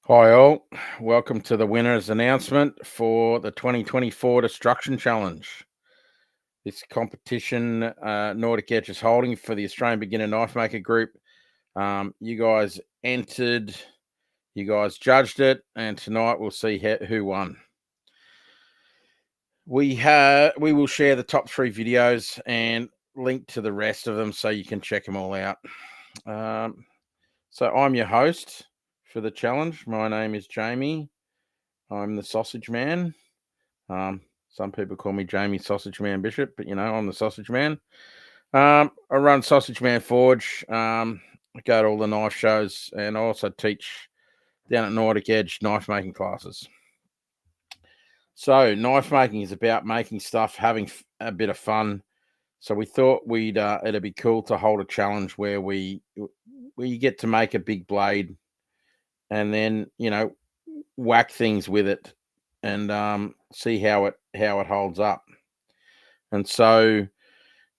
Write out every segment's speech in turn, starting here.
Hi, all. Welcome to the winners announcement for the 2024 Destruction Challenge. This competition, Nordic Edge is holding for the Australian Beginner Knife Maker Group. You guys entered, you guys judged it, and tonight we'll see who won. We will share the top 3 videos and link to the rest of them so you can check them all out. So I'm your host for the challenge. My name is Jamie. I'm the Sausage Man. Some people call me Jamie Sausage Man Bishop, but I'm the Sausage Man. I run Sausage Man Forge. I go to all the knife shows, and I also teach down at Nordic Edge knife making classes. So knife making is about making stuff, having a bit of fun. So we thought it'd be cool to hold a challenge where you get to make a big blade, and then whack things with it, and see how it holds up. And so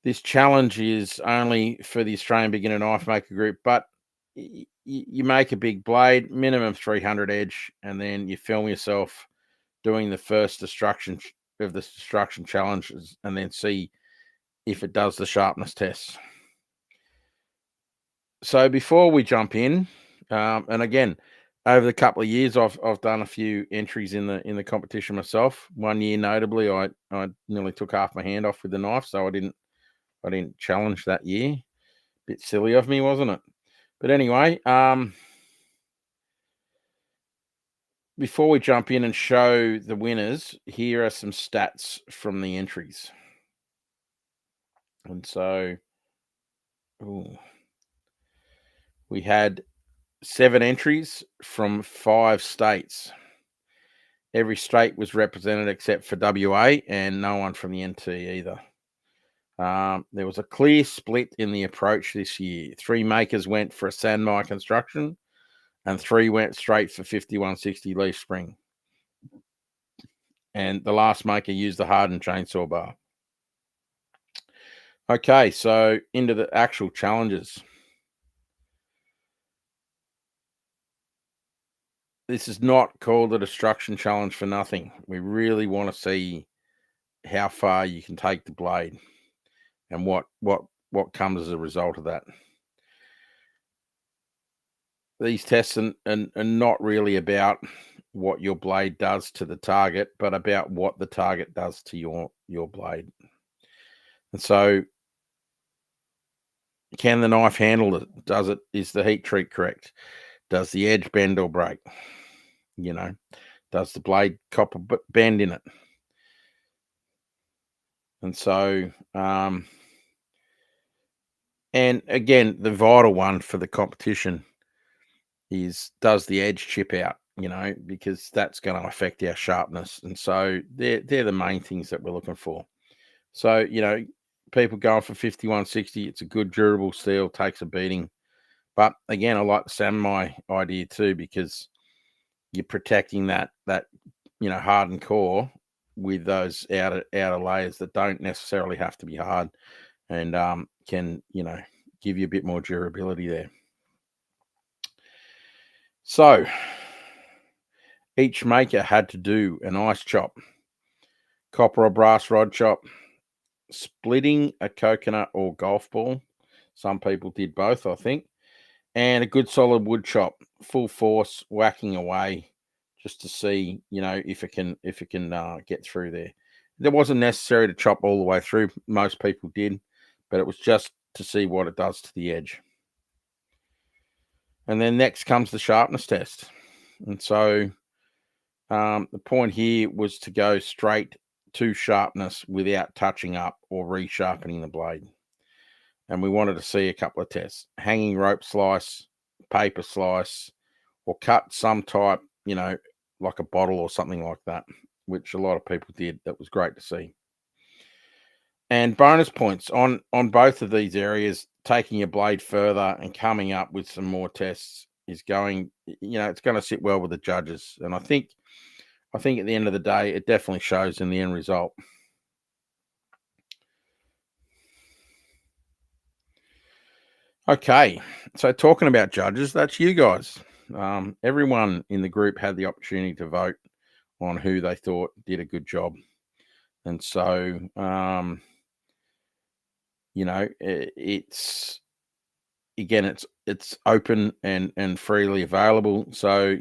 this challenge is only for the Australian Beginner Knife Maker Group, but you make a big blade, minimum 300 edge, and then you film yourself doing the first destruction of the destruction challenges, and then see if it does the sharpness test. So before we jump in, and again, over the couple of years, I've done a few entries in the competition myself. One year, notably, I nearly took half my hand off with the knife, so I didn't challenge that year. Bit silly of me, wasn't it? But anyway, before we jump in and show the winners, here are some stats from the entries. And so, we had 7 entries from 5 states. Every state was represented except for WA, and no one from the NT either. There was a clear split in the approach this year. 3 makers went for a Sanmai construction, and 3 went straight for 5160 leaf spring. And the last maker used the hardened chainsaw bar. Okay, so into the actual challenges. This is not called a destruction challenge for nothing. We really want to see how far you can take the blade and what comes as a result of that. These tests are not really about what your blade does to the target, but about what the target does to your blade. And so, can the knife handle it? Is the heat treat correct? Does the edge bend or break? Does the blade copper bend in it? And so, and again, the vital one for the competition is, does the edge chip out? Because that's going to affect our sharpness. And so they're the main things that we're looking for. So, people going for 5160, it's a good durable steel, takes a beating. But again, I like the Sanmai idea too, because you're protecting that hardened core with those outer layers that don't necessarily have to be hard, and can give you a bit more durability there. So each maker had to do an ice chop, copper or brass rod chop, splitting a coconut or golf ball. Some people did both, I think, and a good solid wood chop, full force, whacking away, just to see, if it can get through there. It wasn't necessary to chop all the way through. Most people did, but it was just to see what it does to the edge. And then next comes the sharpness test. And so the point here was to go straight to sharpness without touching up or resharpening the blade. And we wanted to see a couple of tests: hanging rope slice, paper slice, or cut some type, like a bottle or something like that, which a lot of people did. That was great to see. And bonus points on both of these areas. Taking your blade further and coming up with some more tests is going, it's going to sit well with the judges. And I think at the end of the day, it definitely shows in the end result. Okay, so talking about judges, that's you guys. Everyone in the group had the opportunity to vote on who they thought did a good job. And so, it's again, it's open and freely available. So,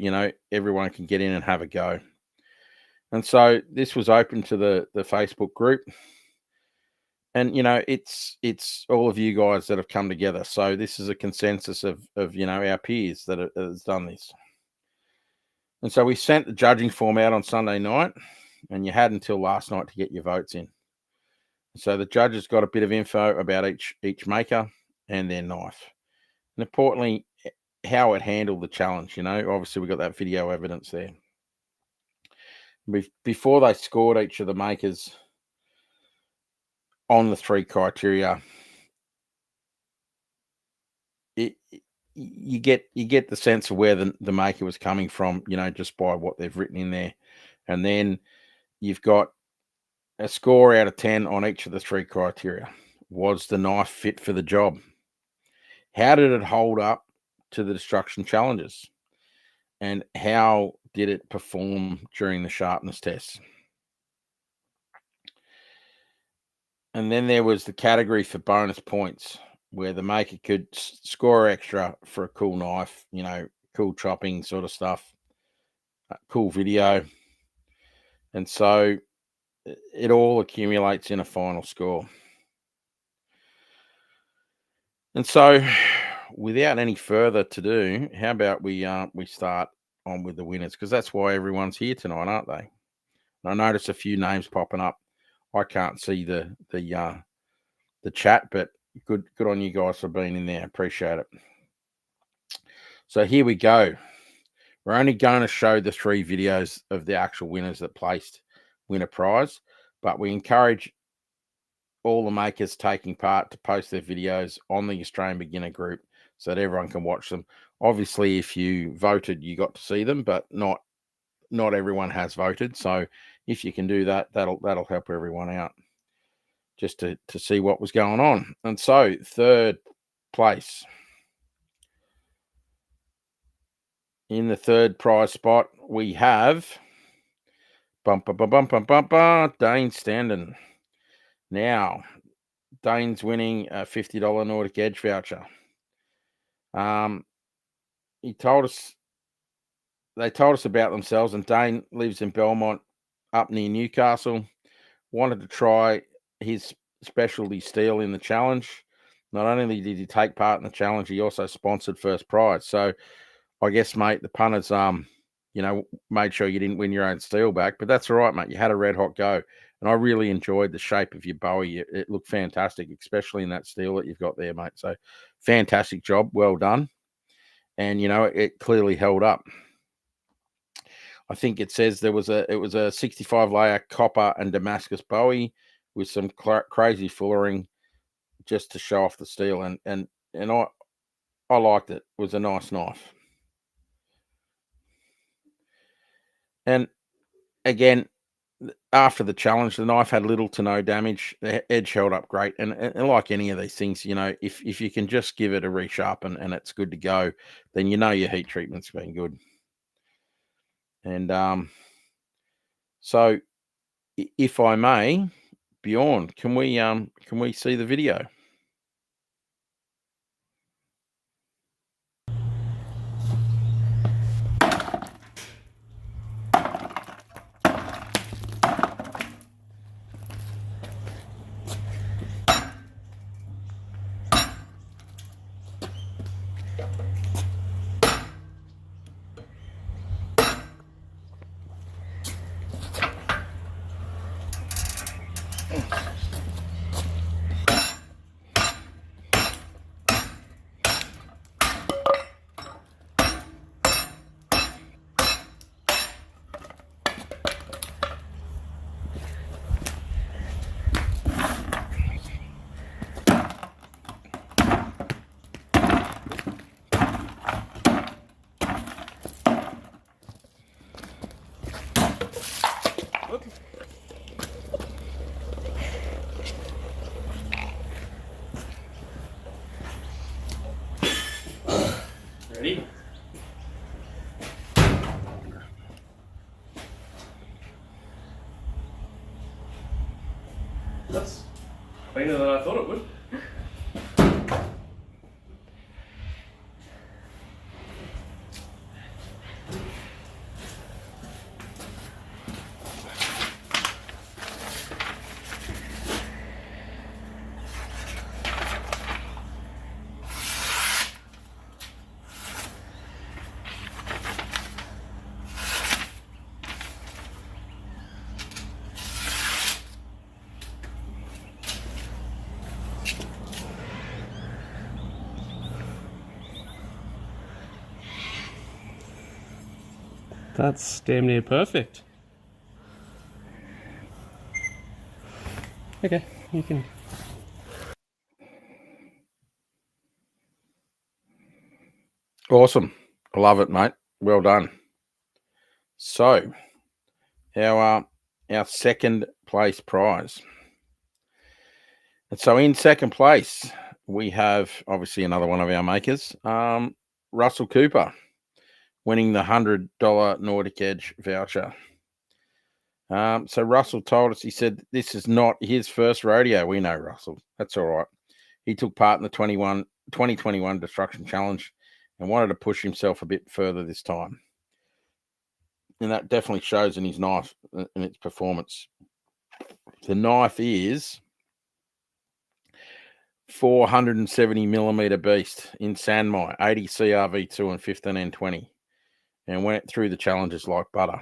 everyone can get in and have a go. And so this was open to the Facebook group. And it's all of you guys that have come together. So this is a consensus of our peers that has done this. And so we sent the judging form out on Sunday night, and you had until last night to get your votes in. So the judges got a bit of info about each maker and their knife, and importantly, how it handled the challenge. Obviously we got that video evidence there. Before they scored each of the makers on the 3 criteria, you get the sense of where the maker was coming from, just by what they've written in there. And then you've got a score out of 10 on each of the 3 criteria. Was the knife fit for the job? How did it hold up to the destruction challenges? And how did it perform during the sharpness tests? And then there was the category for bonus points, where the maker could score extra for a cool knife, cool chopping sort of stuff, cool video. And so it all accumulates in a final score. And so without any further to do, how about we start on with the winners, because that's why everyone's here tonight, aren't they? And I noticed a few names popping up. I can't see the chat, but good on you guys for being in there. Appreciate it. So here we go. We're only going to show the 3 videos of the actual winners that placed win a prize, but we encourage all the makers taking part to post their videos on the Australian Beginner group so that everyone can watch them. Obviously, if you voted, you got to see them, but not everyone has voted. So if you can do that, that'll help everyone out, just to see what was going on. And so 3rd place, in the 3rd prize spot, we have Dane Standen. Now, Dane's winning a $50 Nordic Edge voucher. They told us about themselves, and Dane lives in Belmont, up near Newcastle. Wanted to try his specialty steel in the challenge. Not only did he take part in the challenge, he also sponsored first prize. So I guess, mate, the punters made sure you didn't win your own steel back, but that's all right, mate. You had a red hot go, and I really enjoyed the shape of your Bowie. It looked fantastic, especially in that steel that you've got there, mate. So fantastic job, well done. And it clearly held up. I think it says it was a 65 layer copper and Damascus Bowie with some crazy fullering just to show off the steel, and I liked it. It was a nice knife. And again, after the challenge, the knife had little to no damage. The edge held up great. And like any of these things, if you can just give it a resharpen and it's good to go, then your heat treatment's been good. And so if I may, Bjorn, can we see the video? Ready? Cleaner than I thought it would. That's damn near perfect. Okay, you can. Awesome. I love it, mate. Well done. So, our second place prize. And so in second place, we have obviously another one of our makers, Russell Cooper, winning the $100 Nordic Edge voucher. So Russell told us, he said, this is not his first rodeo. We know Russell. That's all right. He took part in the 2021 Destruction Challenge and wanted to push himself a bit further this time. And that definitely shows in his knife and its performance. The knife is 470mm beast in Sanmai, 80 CRV2 and 15N20, and went through the challenges like butter.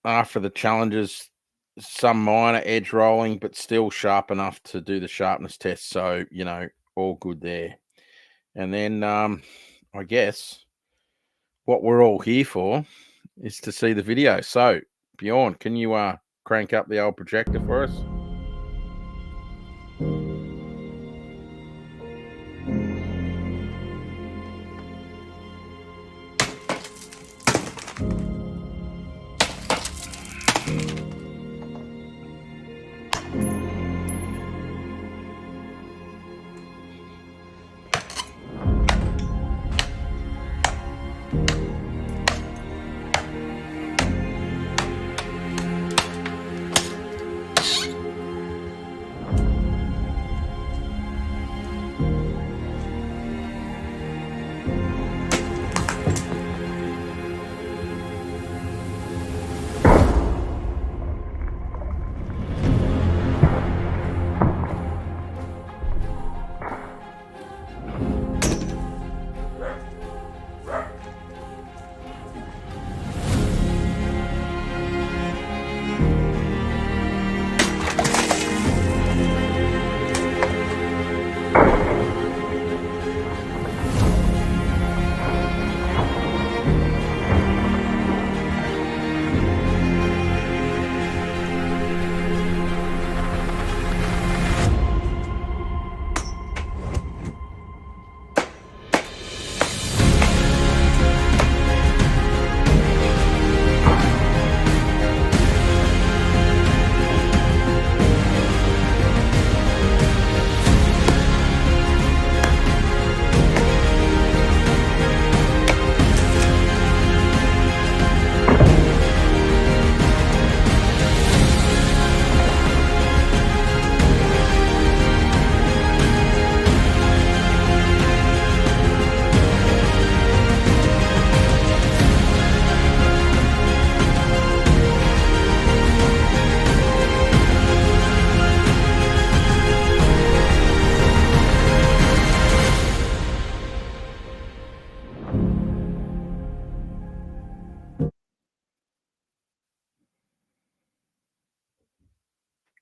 After the challenges, some minor edge rolling, but still sharp enough to do the sharpness test. So, you know, all good there. And then I guess what we're all here for is to see the video. So, Bjorn, can you crank up the old projector for us?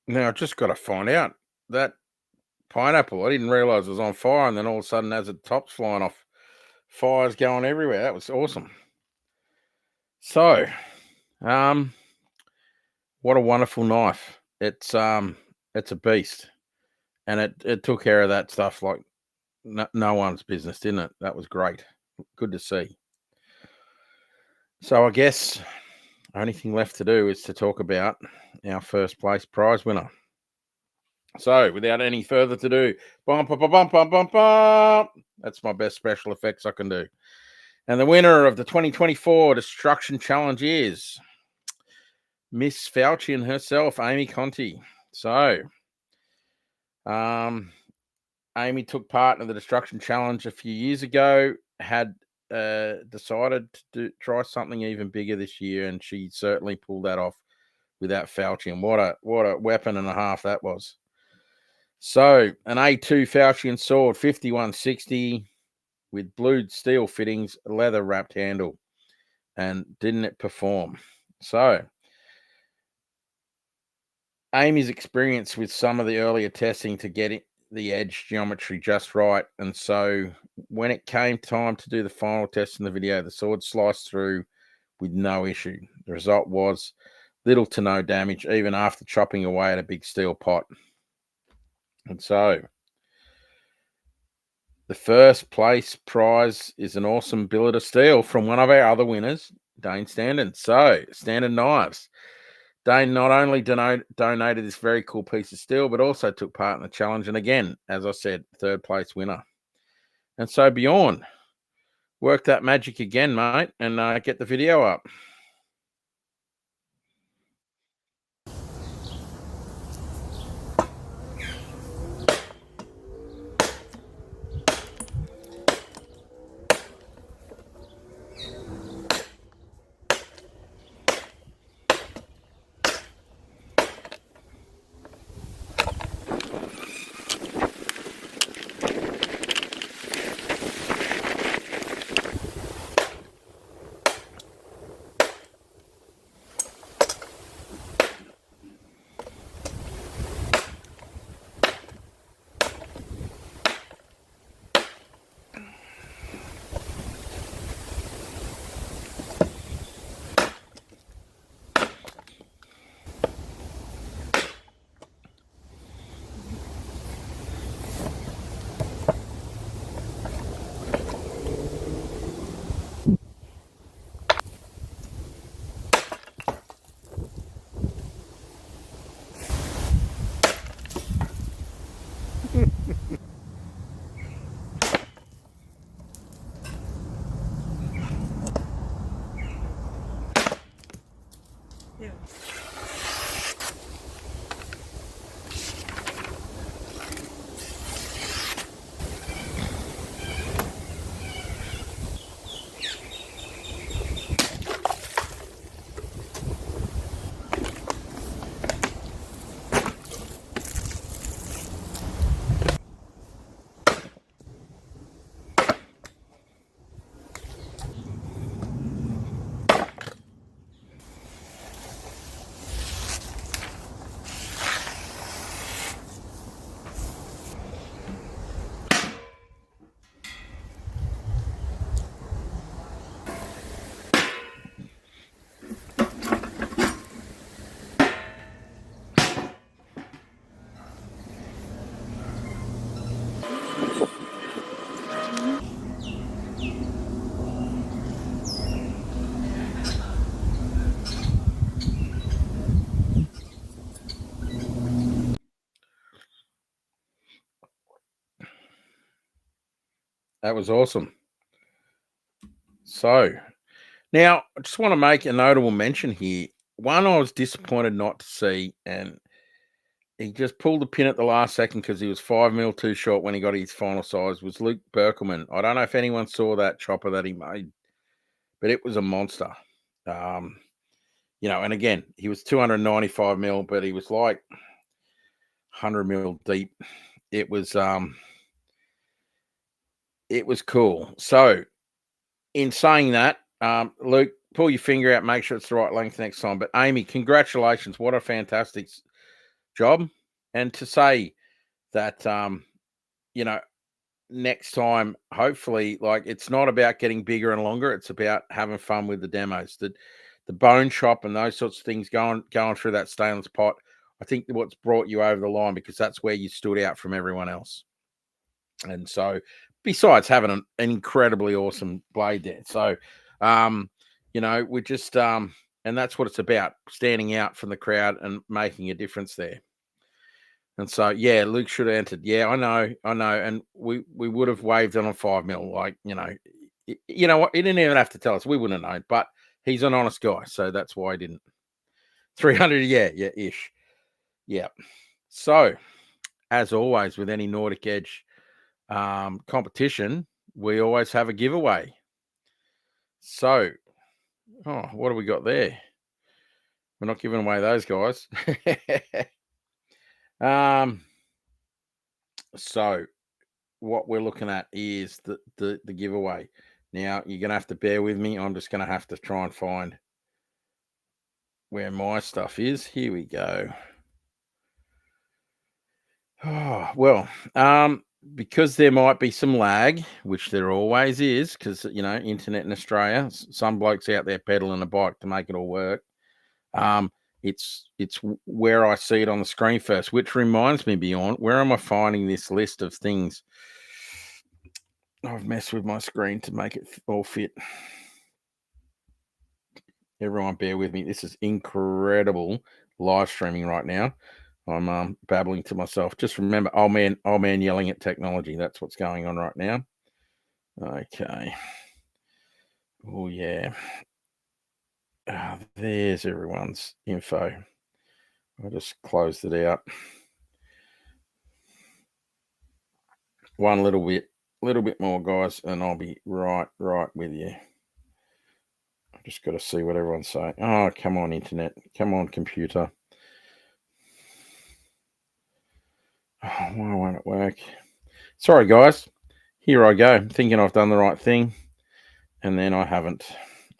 Now, I just got to find out that pineapple. I didn't realize it was on fire, and then all of a sudden, as the top's flying off, fire's going everywhere. That was awesome. So, what a wonderful knife! It's a beast, and it took care of that stuff like no one's business, didn't it? That was great. Good to see. So, I guess the only thing left to do is to talk about our first place prize winner. So, without any further to do, bum, bum, bum, bum, bum, bum, bum. That's my best special effects I can do. And the winner of the 2024 Destruction Challenge is Miss Faucian herself, Amy Conti. So, Amy took part in the Destruction Challenge a few years ago, had decided to try something even bigger this year, and she certainly pulled that off with that Faucian. What a weapon and a half that was. So, an A2 Faucian sword, 5160 with blued steel fittings, leather wrapped handle. And didn't it perform? So, Amy's experience with some of the earlier testing to get the edge geometry just right. And so when it came time to do the final test in the video, the sword sliced through with no issue. The result was little to no damage, even after chopping away at a big steel pot. And so the first place prize is an awesome billet of steel from one of our other winners, Dane Standen. So, Standen Knives. Dane not only donated this very cool piece of steel, but also took part in the challenge. And again, as I said, third place winner. And so, Bjorn, work that magic again, mate, and get the video up. That was awesome. So, now I just want to make a notable mention here. One I was disappointed not to see, and he just pulled the pin at the last second because he was 5 mil too short when he got his final size, was Luke Berkelman. I don't know if anyone saw that chopper that he made, but it was a monster. And again, he was 295 mil, but he was like 100 mil deep. It was cool. So, in saying that, Luke, pull your finger out, make sure it's the right length next time. But Amy, congratulations. What a fantastic job. And to say that, next time, hopefully, like, it's not about getting bigger and longer. It's about having fun with the demos. The bone chop and those sorts of things going through that stainless pot, I think what's brought you over the line, because that's where you stood out from everyone else. And so, besides having an incredibly awesome blade there. So, we're just, and that's what it's about, standing out from the crowd and making a difference there. And so, yeah, Luke should have entered. Yeah, I know. And we would have waved on a 5 mil. Like, you know what? He didn't even have to tell us. We wouldn't have known, but he's an honest guy. So that's why he didn't. 300, yeah, ish. Yeah. So, as always, with any Nordic Edge competition, we always have a giveaway. So, what do we got there? We're not giving away those guys. So what we're looking at is the giveaway. Now you're gonna have to bear with me. I'm just gonna have to try and find where my stuff is. Here we go. Oh, well, because there might be some lag, which there always is, because internet in Australia, some blokes out there pedaling a bike to make it all work. It's where I see it on the screen first, which reminds me, Bjorn, where am I finding this list of things? I've messed with my screen to make it all fit. Everyone, bear with me. This is incredible live streaming right now. I'm babbling to myself. Just remember, old man yelling at technology. That's what's going on right now. Okay. Oh, yeah. There's everyone's info. I just closed it out. One little bit more, guys, and I'll be right with you. I've just got to see what everyone's saying. Oh, come on, internet. Come on, computer. Oh, why won't it work? Sorry, guys. Here I go, thinking I've done the right thing, and then I haven't.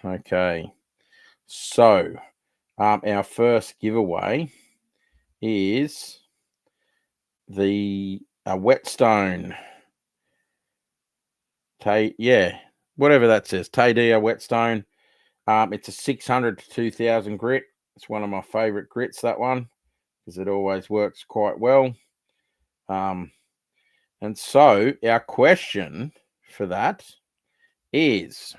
Okay. So, our first giveaway is the Whetstone. Whatever that says. Taidia Whetstone. It's a 600 to 2000 grit. It's one of my favorite grits, that one, because it always works quite well. And so our question for that is,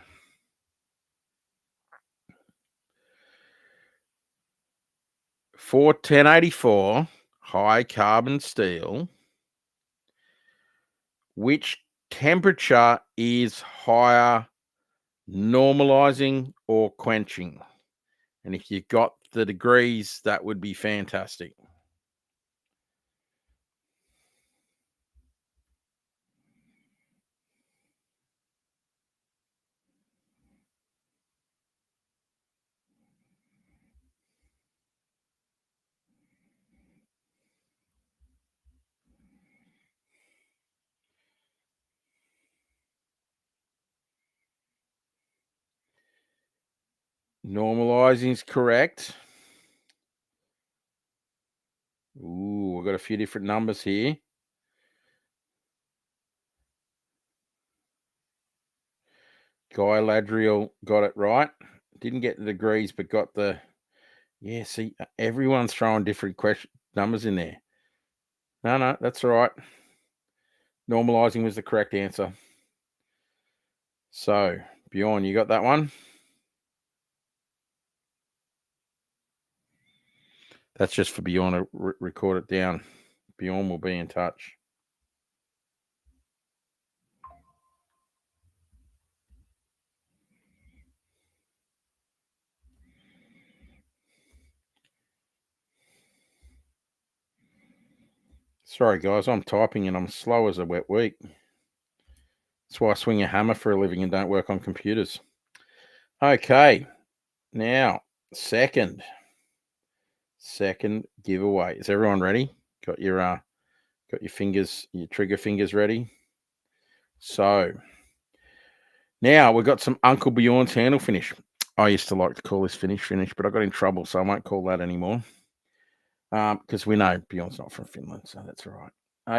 for 1084 high carbon steel, which temperature is higher, normalizing or quenching? And if you got the degrees, that would be fantastic. Normalizing is correct. Ooh, we've got a few different numbers here. Guy Ladriel got it right. Didn't get the degrees, but got the... Yeah, see, everyone's throwing different numbers in there. No, that's all right. Normalizing was the correct answer. So, Bjorn, you got that one? That's just for Bjorn to record it down. Bjorn will be in touch. Sorry, guys, I'm typing and I'm slow as a wet week. That's why I swing a hammer for a living and don't work on computers. Okay, now, second giveaway. Is everyone ready? Got your fingers, your trigger fingers ready? So, now we've got some Uncle Bjorn's handle finish. I used to like to call this finish, but I got in trouble, so I won't call that anymore. Because we know Bjorn's not from Finland, so that's all right.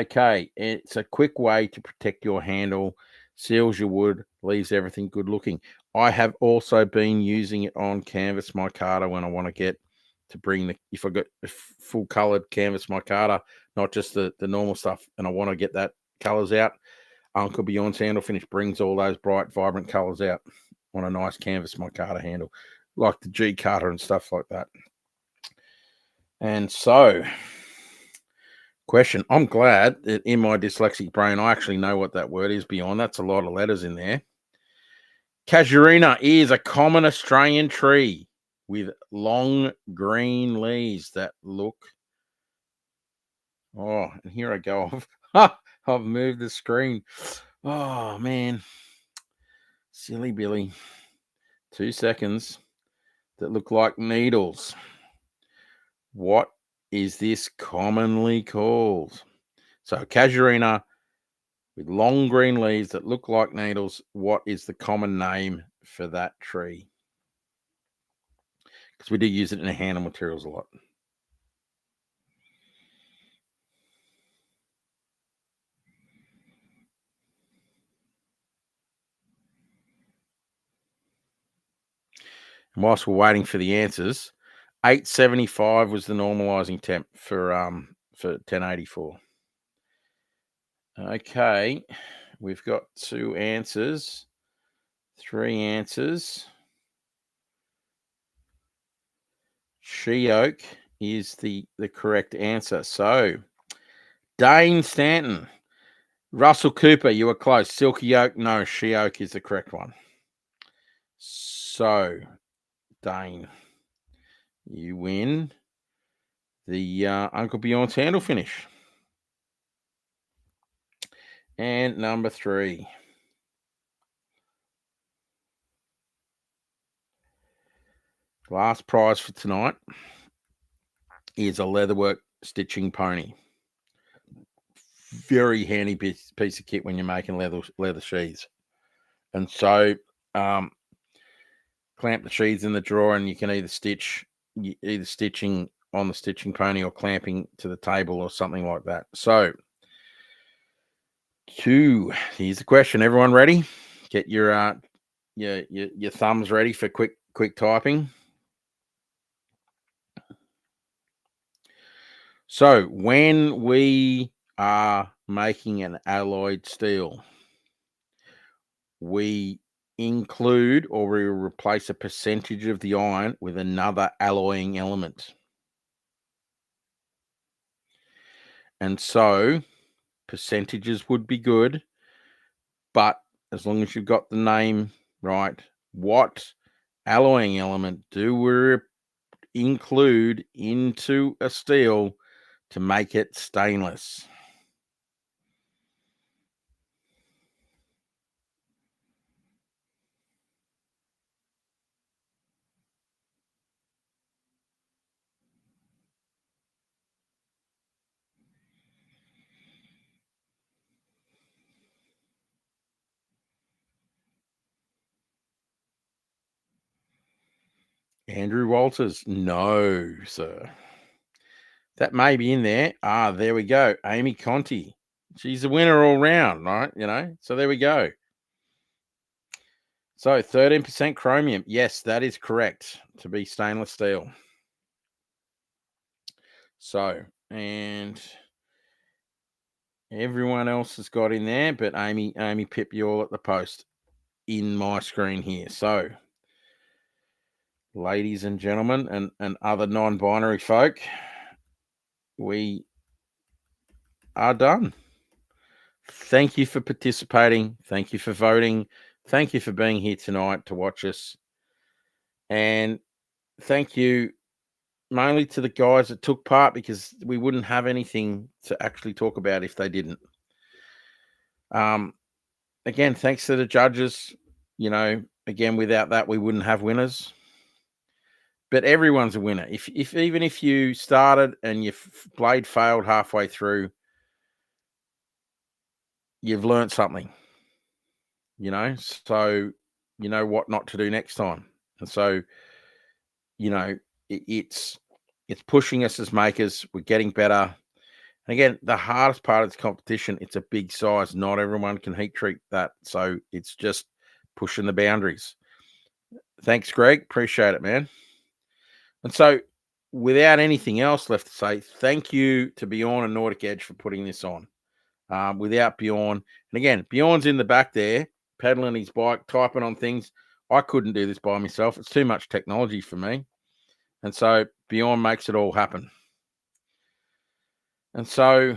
Okay, it's a quick way to protect your handle, seals your wood, leaves everything good looking. I have also been using it on canvas micarta when I want to get to bring if I got a full colored canvas micarta, not just the normal stuff, and I want to get that colors out. Uncle Bjorn's handle finish brings all those bright, vibrant colors out on a nice canvas micarta handle, like the G Carter and stuff like that. And so, question, I'm glad that in my dyslexic brain, I actually know what that word is beyond. That's a lot of letters in there. Casuarina is a common Australian tree with long green leaves that look. Oh, and here I go. I've moved the screen. Oh, man. Silly Billy. 2 seconds. That look like needles. What is this commonly called? So, casuarina with long green leaves that look like needles. What is the common name for that tree? Because we do use it in handle materials a lot. And whilst we're waiting for the answers, 875 was the normalizing temp for 1084. Okay, we've got 2 answers, 3 answers. She oak is the correct answer. So, Dane Stanton, Russell Cooper, you were close. Silky oak, no, she oak is the correct one. So, Dane, you win the Uncle Bjorn's handle finish. And number 3. Last prize for tonight is a leatherwork stitching pony. Very handy piece of kit when you're making leather sheaths. And so clamp the sheaths in the drawer, and you can either stitching on the stitching pony or clamping to the table or something like that. So, here's the question. Everyone ready? Get your thumbs ready for quick typing. So, when we are making an alloyed steel, we include or we replace a percentage of the iron with another alloying element. And so percentages would be good, but as long as you've got the name right, what alloying element do we include into a steel to make it stainless? Andrew Walters, no, sir. That may be in there. There we go. Amy Conti. She's a winner all round, right? So there we go. So 13% chromium. Yes, that is correct to be stainless steel. So, and everyone else has got in there, but Amy Pip, you all at the post in my screen here. So, ladies and gentlemen and other non-binary folk, we are done. Thank you for participating. Thank you for voting. Thank you for being here tonight to watch us. And thank you mainly to the guys that took part, because we wouldn't have anything to actually talk about if they didn't. Again, thanks to the judges. Again, without that, we wouldn't have winners. But everyone's a winner. If even if you started and your blade failed halfway through, you've learned something. So you know what not to do next time. And so, it's pushing us as makers. We're getting better. And again, the hardest part of this competition, it's a big size. Not everyone can heat treat that. So it's just pushing the boundaries. Thanks, Greg. Appreciate it, man. And so, without anything else left to say, thank you to Bjorn and Nordic Edge for putting this on. Without Bjorn, and again, Bjorn's in the back there, pedaling his bike, typing on things. I couldn't do this by myself. It's too much technology for me. And so, Bjorn makes it all happen. And so,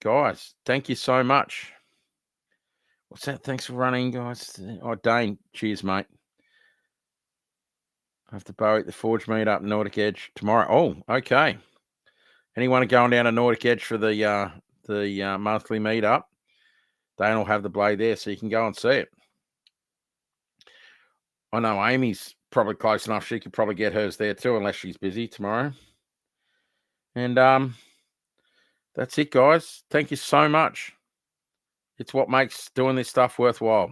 guys, thank you so much. What's that? Thanks for running, guys. Oh, Dane, cheers, mate. I have to Bowie at the Forge meetup, Nordic Edge tomorrow. Oh, okay. Anyone going down to Nordic Edge for the monthly meetup? Dane will have the blade there, so you can go and see it. I know Amy's probably close enough. She could probably get hers there too, unless she's busy tomorrow. And that's it, guys. Thank you so much. It's what makes doing this stuff worthwhile.